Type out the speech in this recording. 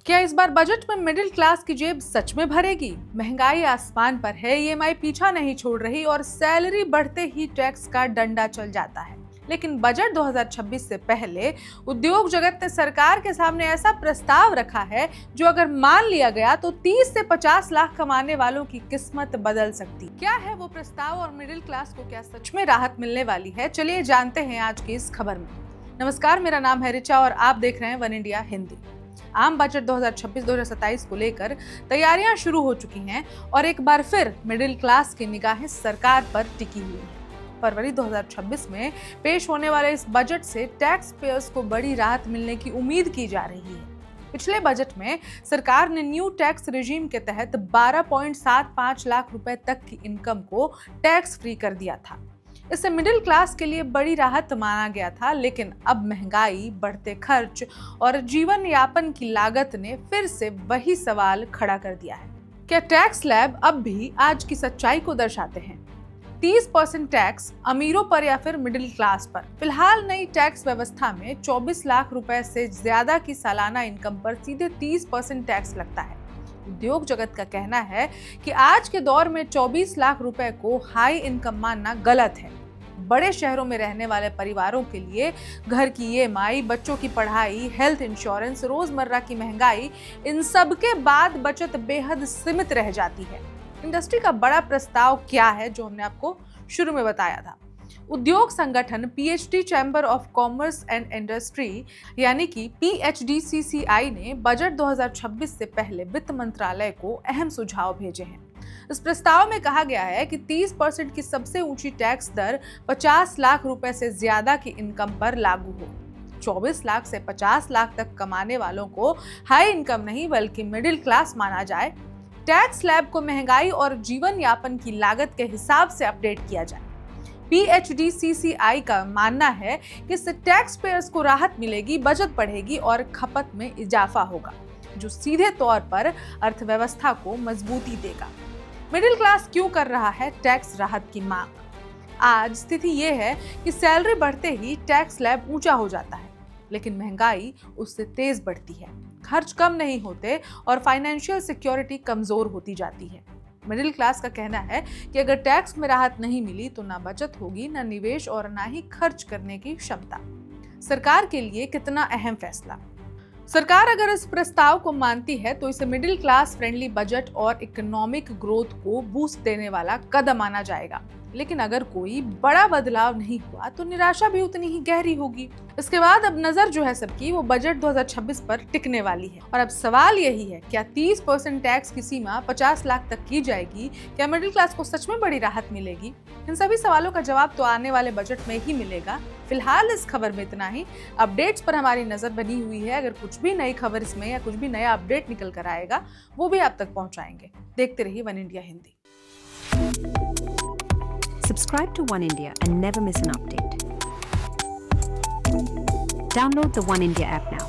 क्या इस बार बजट में मिडिल क्लास की जेब सच में भरेगी? महंगाई आसमान पर है, ईएमआई पीछा नहीं छोड़ रही और सैलरी बढ़ते ही टैक्स का डंडा चल जाता है। लेकिन बजट 2026 से पहले उद्योग जगत ने सरकार के सामने ऐसा प्रस्ताव रखा है जो अगर मान लिया गया तो 30 से 50 लाख कमाने वालों की किस्मत बदल सकती। क्या है वो प्रस्ताव और मिडिल क्लास को क्या सच में राहत मिलने वाली है? चलिए जानते हैं आज की इस खबर में। नमस्कार, मेरा नाम है रिचा और आप देख रहे हैं वन इंडिया हिंदी। आम बजट 2026-2027 को लेकर तैयारियां शुरू हो चुकी हैं और एक बार फिर मिडिल क्लास की निगाहें सरकार पर टिकी हुई हैं। फरवरी 2026 में पेश होने वाले इस बजट से टैक्स पेयर्स को बड़ी राहत मिलने की उम्मीद की जा रही है। पिछले बजट में सरकार ने न्यू टैक्स रेजिम के तहत 12.75 लाख रुपए तक की इनकम को टैक्स फ्री कर दिया था। इससे मिडिल क्लास के लिए बड़ी राहत माना गया था, लेकिन अब महंगाई, बढ़ते खर्च और जीवन यापन की लागत ने फिर से वही सवाल खड़ा कर दिया है। क्या टैक्स स्लैब अब भी आज की सच्चाई को दर्शाते हैं? 30% टैक्स अमीरों पर या फिर मिडिल क्लास पर? फिलहाल नई टैक्स व्यवस्था में 24 लाख रुपए से ज्यादा की सालाना इनकम पर सीधे 30% टैक्स लगता है। उद्योग जगत का कहना है कि आज के दौर में 24 लाख रुपए को हाई इनकम मानना गलत है। बड़े शहरों में रहने वाले परिवारों के लिए घर की ईएमआई, बच्चों की पढ़ाई, हेल्थ इंश्योरेंस, रोजमर्रा की महंगाई, इन सब के बाद बचत बेहद सीमित रह जाती है। इंडस्ट्री का बड़ा प्रस्ताव क्या है, जो हमने आपको शुरू में बताया था। उद्योग संगठन PhD chamber of commerce and industry यानी कि PHDCCI ने बजट 2026 से पहले वित्त मंत्रालय को अहम सुझाव भेजे हैं। इस प्रस्ताव में कहा गया है कि 30% की सबसे ऊंची टैक्स दर 50 लाख रुपए से ज्यादा की इनकम पर लागू हो। 24 लाख से 50 लाख तक कमाने वालों को हाई इनकम नहीं बल्कि मिडिल क्लास माना जाए। टैक्स स्लैब को महंगाई और जीवन यापन की लागत के हिसाब से अपडेट किया जाए। PHDCCI का मानना है कि इससे टैक्स पेयर्स को राहत मिलेगी, बचत बढ़ेगी और खपत में इजाफा होगा, जो सीधे तौर पर अर्थव्यवस्था को मजबूती देगा। मिडिल क्लास क्यों कर रहा है टैक्स राहत की मांग? आज स्थिति ये है कि सैलरी बढ़ते ही टैक्स स्लैब ऊंचा हो जाता है, लेकिन महंगाई उससे तेज बढ़ती है, खर्च कम नहीं होते और फाइनेंशियल सिक्योरिटी कमजोर होती जाती है। मिडिल क्लास का कहना है कि अगर टैक्स में राहत नहीं मिली तो ना बचत होगी, ना निवेश और ना ही खर्च करने की क्षमता। सरकार के लिए कितना अहम फैसला? सरकार अगर इस प्रस्ताव को मानती है तो इसे मिडिल क्लास फ्रेंडली बजट और इकोनॉमिक ग्रोथ को बूस्ट देने वाला कदम माना जाएगा। लेकिन अगर कोई बड़ा बदलाव नहीं हुआ तो निराशा भी उतनी ही गहरी होगी। इसके बाद अब नजर जो है सबकी वो बजट 2026 पर टिकने वाली है और अब सवाल यही है, क्या 30% टैक्स की सीमा 50 लाख तक की जाएगी? क्या मिडिल क्लास को सच में बड़ी राहत मिलेगी? इन सभी सवालों का जवाब तो आने वाले बजट में ही मिलेगा। फिलहाल इस खबर में इतना ही। अपडेट्स पर हमारी नजर बनी हुई है। अगर कुछ भी नई खबर इसमें या कुछ भी नया अपडेट निकल कर आएगा वो भी आप तक पहुंचाएंगे। देखते रहिए one India Hindi. Subscribe to One India and never miss an update. Download the One India app now.